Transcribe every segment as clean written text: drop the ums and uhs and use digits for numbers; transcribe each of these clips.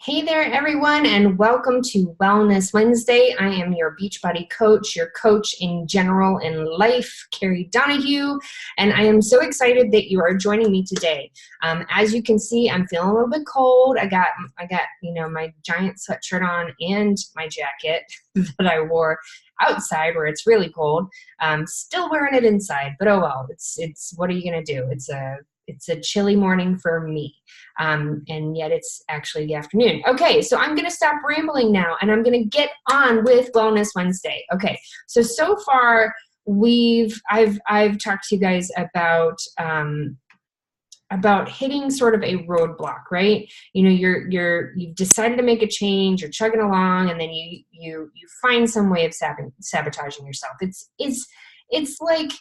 Hey there, everyone, and welcome to Wellness Wednesday. I am your Beachbody coach, your coach in general in life, Carrie Donahue, and I am so excited that you are joining me today. As you can see, I'm feeling a little bit cold. I got my giant sweatshirt on and my jacket that I wore outside where it's really cold. Still wearing it inside, but oh well. It's what are you gonna do? It's a chilly morning for me. And yet it's actually the afternoon. Okay, so I'm going to stop rambling now, and I'm going to get on with Wellness Wednesday. Okay, so far I've talked to you guys about hitting sort of a roadblock, right? You know, you've decided to make a change, you're chugging along, and then you find some way of sabotaging yourself. It's like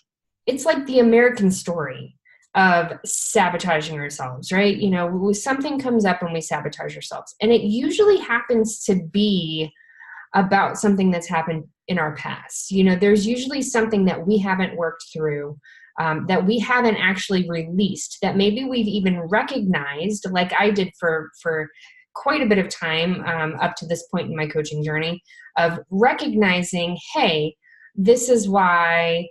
the American story of sabotaging ourselves, right? You know, something comes up and we sabotage ourselves. And it usually happens to be about something that's happened in our past. You know, there's usually something that we haven't worked through, that we haven't actually released, that maybe we've even recognized, like I did for quite a bit of time up to this point in my coaching journey, of recognizing, hey, this is why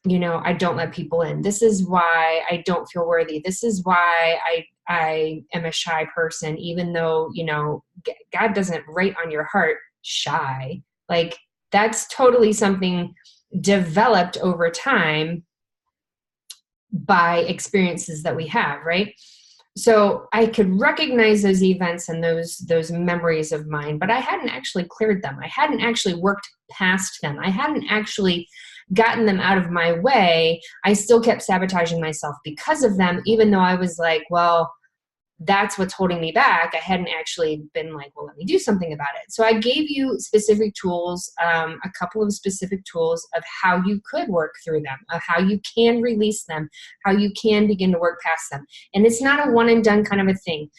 I don't let people in. This is why I don't feel worthy. This is why I am a shy person, even though, God doesn't write on your heart shy. Like, that's totally something developed over time by experiences that we have, right? So I could recognize those events and those memories of mine, but I hadn't actually cleared them. I hadn't actually worked past them. I hadn't actually gotten them out of my way. I still kept sabotaging myself because of them, even though I was like, well, that's what's holding me back. I hadn't actually been like, well, let me do something about it. So I gave you specific tools, a couple of specific tools of how you could work through them, of how you can release them, how you can begin to work past them. And it's not a one and done kind of a thing.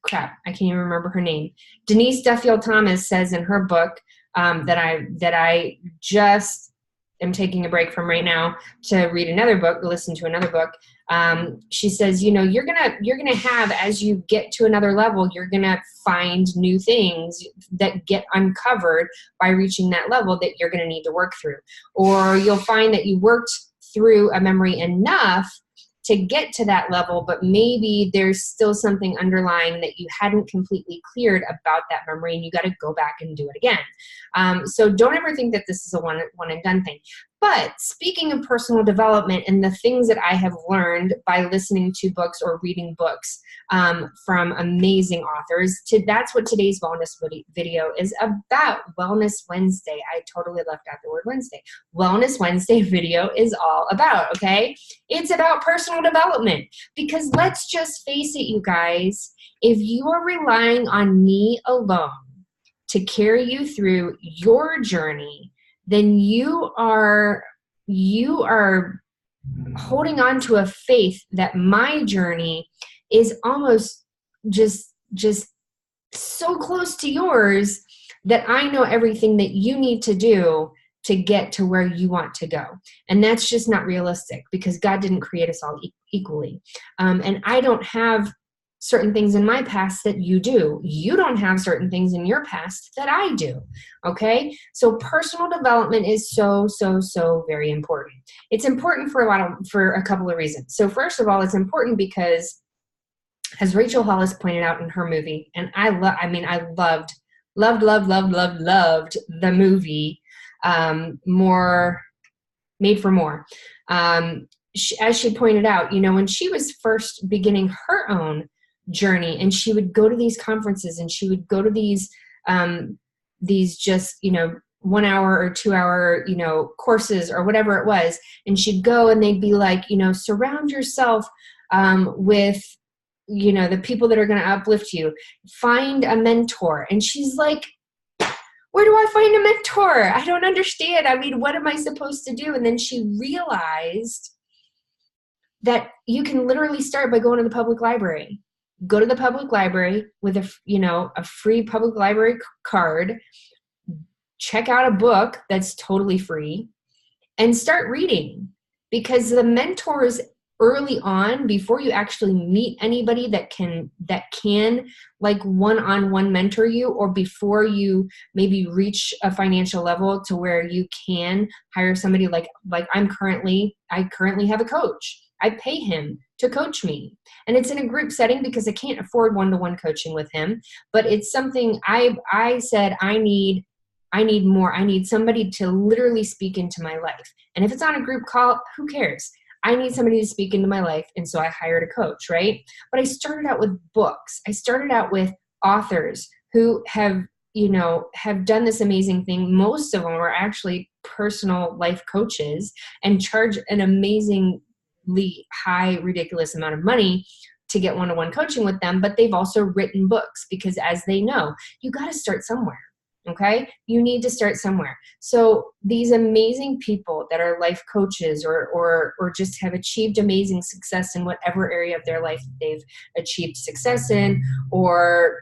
Crap, I can't even remember her name. Denise Duffield Thomas says in her book that I just am taking a break from right now to read another book, listen to another book. She says, you're gonna have, as you get to another level, you're gonna find new things that get uncovered by reaching that level that you're gonna need to work through, or you'll find that you worked through a memory enough to get to that level, but maybe there's still something underlying that you hadn't completely cleared about that memory, and you got to go back and do it again. So don't ever think that this is a one and done thing. But speaking of personal development and the things that I have learned by listening to books or reading books from amazing authors, that's what today's wellness video is about. Wellness Wednesday. I totally left out the word Wednesday. Wellness Wednesday video is all about, okay? It's about personal development, because let's just face it, you guys, if you are relying on me alone to carry you through your journey, then you are holding on to a faith that my journey is almost just so close to yours that I know everything that you need to do to get to where you want to go. And that's just not realistic, because God didn't create us all equally. And I don't have certain things in my past that you do. You don't have certain things in your past that I do. Okay? So personal development is so very important. It's important for a couple of reasons. So first of all, it's important because, as Rachel Hollis pointed out in her movie, and I loved the movie, Made for More. As she pointed out, when she was first beginning her own journey, and she would go to these conferences, and she would go to these just 1 hour or 2 hour courses or whatever it was, and she'd go and they'd be like, surround yourself with the people that are going to uplift you, find a mentor. And she's like, where do I find a mentor? I don't understand. I mean, what am I supposed to do? And then she realized that you can literally start by going to the public library. Go to the public library with a free public library card, check out a book that's totally free, and start reading, because the mentors early on, before you actually meet anybody that can like one-on-one mentor you, or before you maybe reach a financial level to where you can hire somebody like I currently have a coach. I pay him to coach me, and it's in a group setting because I can't afford one-to-one coaching with him, but it's something I said I need more. I need somebody to literally speak into my life. And if it's on a group call, who cares? I need somebody to speak into my life. And so I hired a coach, right? But I started out with books. I started out with authors who have done this amazing thing. Most of them are actually personal life coaches and charge an amazingly high, ridiculous amount of money to get one-on-one coaching with them. But they've also written books because, as they know, you got to start somewhere. Okay. You need to start somewhere. So these amazing people that are life coaches or just have achieved amazing success in whatever area of their life they've achieved success in, or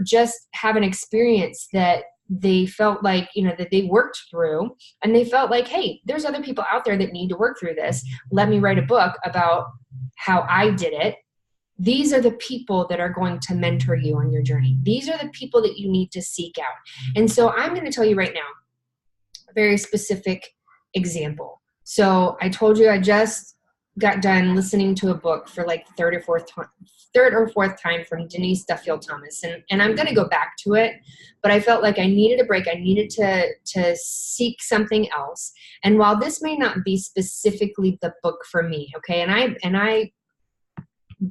just have an experience that they felt like, that they worked through, and they felt like, hey, there's other people out there that need to work through this. Let me write a book about how I did it. These are the people that are going to mentor you on your journey. These are the people that you need to seek out. And so I'm going to tell you right now a very specific example. So I told you I just got done listening to a book for like the third or fourth time from Denise Duffield Thomas. And I'm going to go back to it, but I felt like I needed a break. I needed to seek something else. And while this may not be specifically the book for me, okay, and I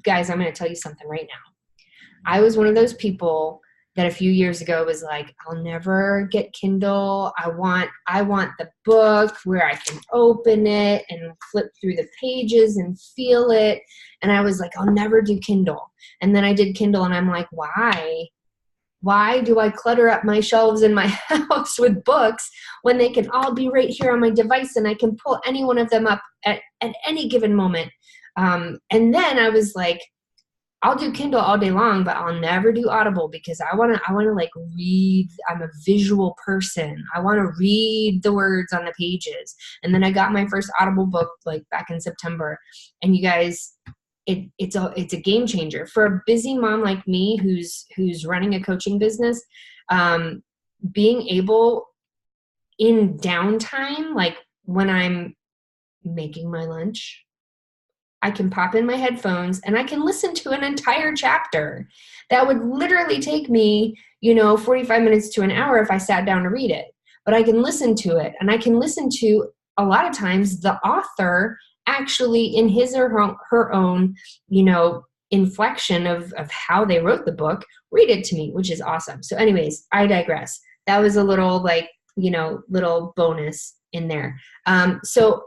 guys, I'm going to tell you something right now. I was one of those people that a few years ago was like, I'll never get Kindle. I want the book where I can open it and flip through the pages and feel it. And I was like, I'll never do Kindle. And then I did Kindle, and I'm like, why? Why do I clutter up my shelves in my house with books when they can all be right here on my device and I can pull any one of them up at any given moment? And then I was like, I'll do Kindle all day long, but I'll never do Audible because I want to like read. I'm a visual person. I want to read the words on the pages. And then I got my first Audible book like back in September. And you guys, it's a game changer for a busy mom like me who's running a coaching business. Being able in downtime, like when I'm making my lunch, I can pop in my headphones and I can listen to an entire chapter that would literally take me, 45 minutes to an hour if I sat down to read it. But I can listen to it, and I can listen to, a lot of times, the author actually in his or her own, inflection of how they wrote the book, read it to me, which is awesome. So anyways, I digress. That was a little little bonus in there. So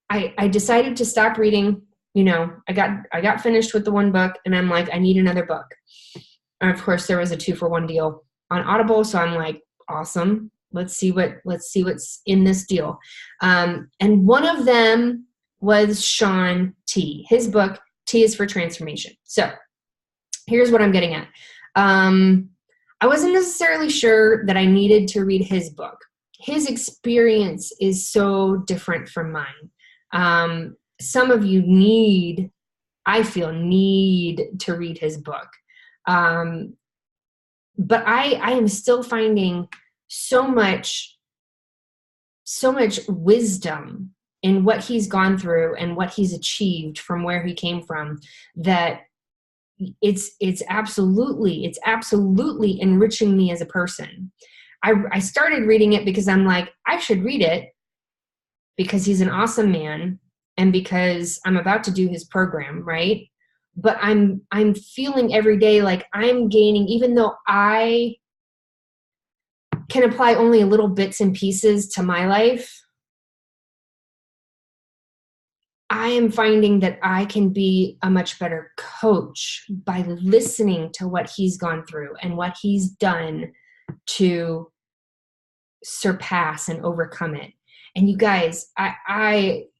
I decided to stop reading. I got finished with the one book, and I'm like, I need another book. And of course there was a 2-for-1 deal on Audible. So I'm like, awesome. Let's see what's in this deal. And one of them was Sean T. His book, T is for Transformation. So here's what I'm getting at. I wasn't necessarily sure that I needed to read his book. His experience is so different from mine. Some of you need to read his book. But I am still finding so much wisdom in what he's gone through and what he's achieved from where he came from, that it's absolutely enriching me as a person. I started reading it because I'm like, I should read it because he's an awesome man and because I'm about to do his program, right? But I'm feeling every day like I'm gaining, even though I can apply only a little bits and pieces to my life, I am finding that I can be a much better coach by listening to what he's gone through and what he's done to surpass and overcome it. And you guys,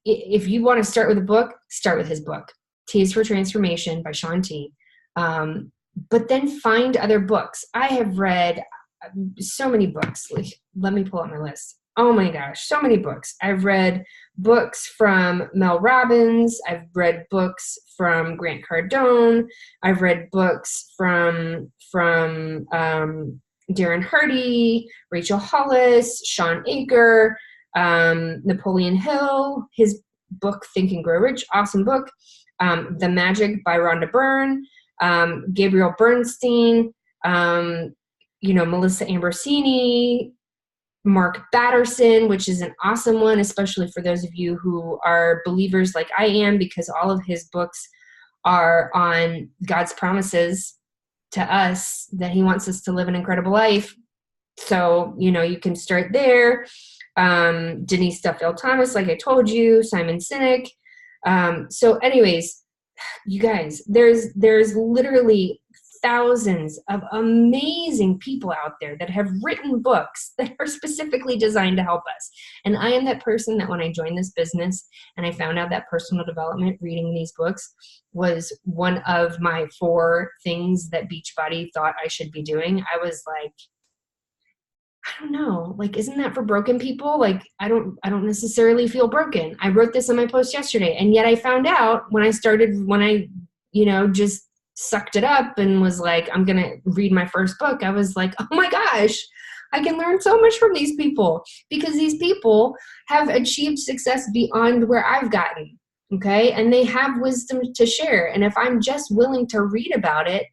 if you want to start with a book, start with his book, T is for Transformation by Sean T. But then find other books. I have read so many books. Let me pull up my list. Oh my gosh, so many books. I've read books from Mel Robbins. I've read books from Grant Cardone. I've read books from Darren Hardy, Rachel Hollis, Sean Aker, Napoleon Hill. His book Think and Grow Rich, awesome book. The Magic by Rhonda Byrne, Gabriel Bernstein, Melissa Ambrosini, Mark Batterson, which is an awesome one, especially for those of you who are believers like I am, because all of his books are on God's promises to us that he wants us to live an incredible life. So, you can start there. Denise Duffield Thomas, like I told you, Simon Sinek. So anyways, you guys, there's literally thousands of amazing people out there that have written books that are specifically designed to help us. And I am that person that when I joined this business and I found out that personal development, reading these books was one of my 4 things that Beachbody thought I should be doing. I was like, I don't know, like, isn't that for broken people? Like, I don't necessarily feel broken. I wrote this on my post yesterday. And yet I found out when I just sucked it up and was like, I'm going to read my first book. I was like, oh my gosh, I can learn so much from these people, because these people have achieved success beyond where I've gotten. Okay. And they have wisdom to share. And if I'm just willing to read about it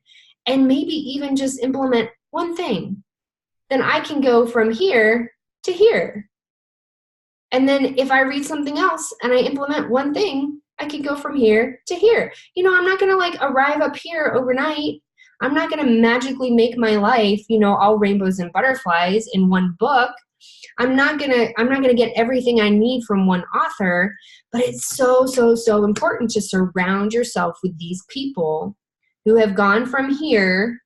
and maybe even just implement one thing, then I can go from here to here. And then if I read something else and I implement one thing, I can go from here to here. I'm not going to arrive up here overnight. I'm not going to magically make my life, all rainbows and butterflies in one book. I'm not going to get everything I need from one author, but it's so, so, so important to surround yourself with these people who have gone from here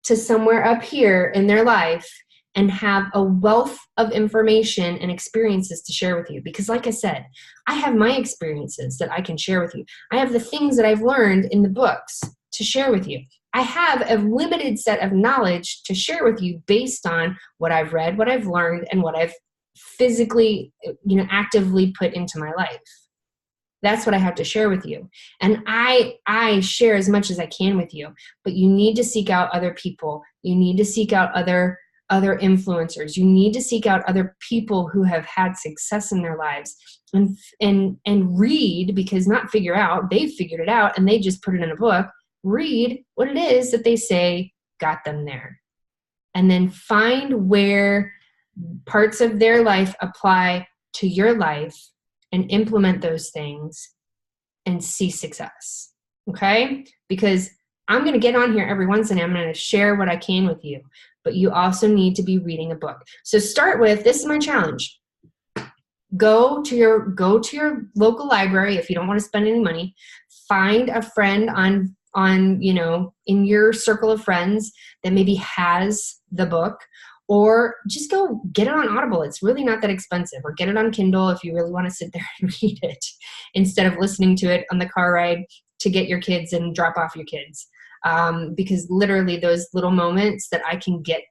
to somewhere up here in their life and have a wealth of information and experiences to share with you. Because like I said, I have my experiences that I can share with you. I have the things that I've learned in the books to share with you. I have a limited set of knowledge to share with you based on what I've read, what I've learned, and what I've physically, actively put into my life. That's what I have to share with you. And I share as much as I can with you, but you need to seek out other people. You need to seek out other influencers. You need to seek out other people who have had success in their lives and read, because not figure out, they've figured it out and they just put it in a book. Read what it is that they say got them there. And then find where parts of their life apply to your life and implement those things and see success. Okay? Because I'm going to get on here every once in a while. I'm going to share what I can with you, but you also need to be reading a book. So start with, this is my challenge. Go to your local library if you don't want to spend any money. Find a friend on in your circle of friends that maybe has the book, or just go get it on Audible. It's really not that expensive. Or get it on Kindle if you really want to sit there and read it instead of listening to it on the car ride to get your kids and drop off your kids. Because literally those little moments that I can get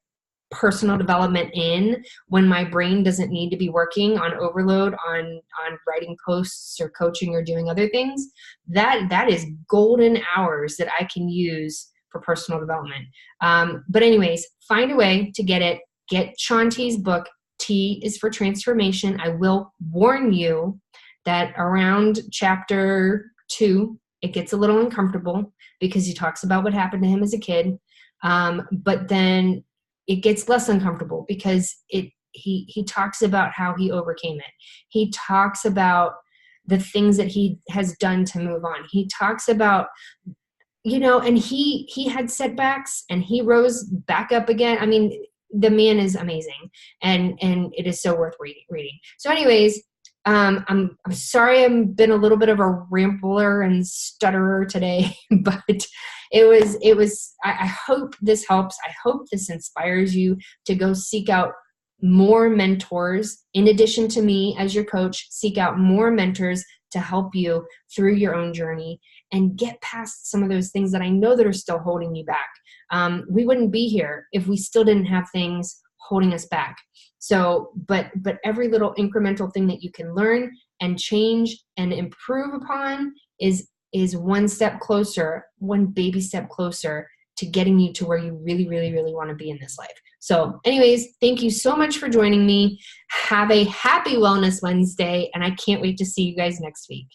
personal development in when my brain doesn't need to be working on overload on writing posts or coaching or doing other things, that is golden hours that I can use for personal development. But anyways, find a way to get it. Get Shaun T's book. T is for transformation. I will warn you that around chapter 2, it gets a little uncomfortable because he talks about what happened to him as a kid. But then it gets less uncomfortable because he talks about how he overcame it. He talks about the things that he has done to move on. He talks about, and he had setbacks and he rose back up again. I mean, the man is amazing, and it is so worth reading. So anyways, I'm sorry I've been a little bit of a rambler and stutterer today, but it was I hope this helps. I hope this inspires you to go seek out more mentors. In addition to me as your coach, seek out more mentors to help you through your own journey and get past some of those things that I know that are still holding you back. We wouldn't be here if we still didn't have things holding us back. So, but every little incremental thing that you can learn and change and improve upon is one step closer, one baby step closer to getting you to where you really, really, really want to be in this life. So anyways, thank you so much for joining me. Have a happy Wellness Wednesday, and I can't wait to see you guys next week.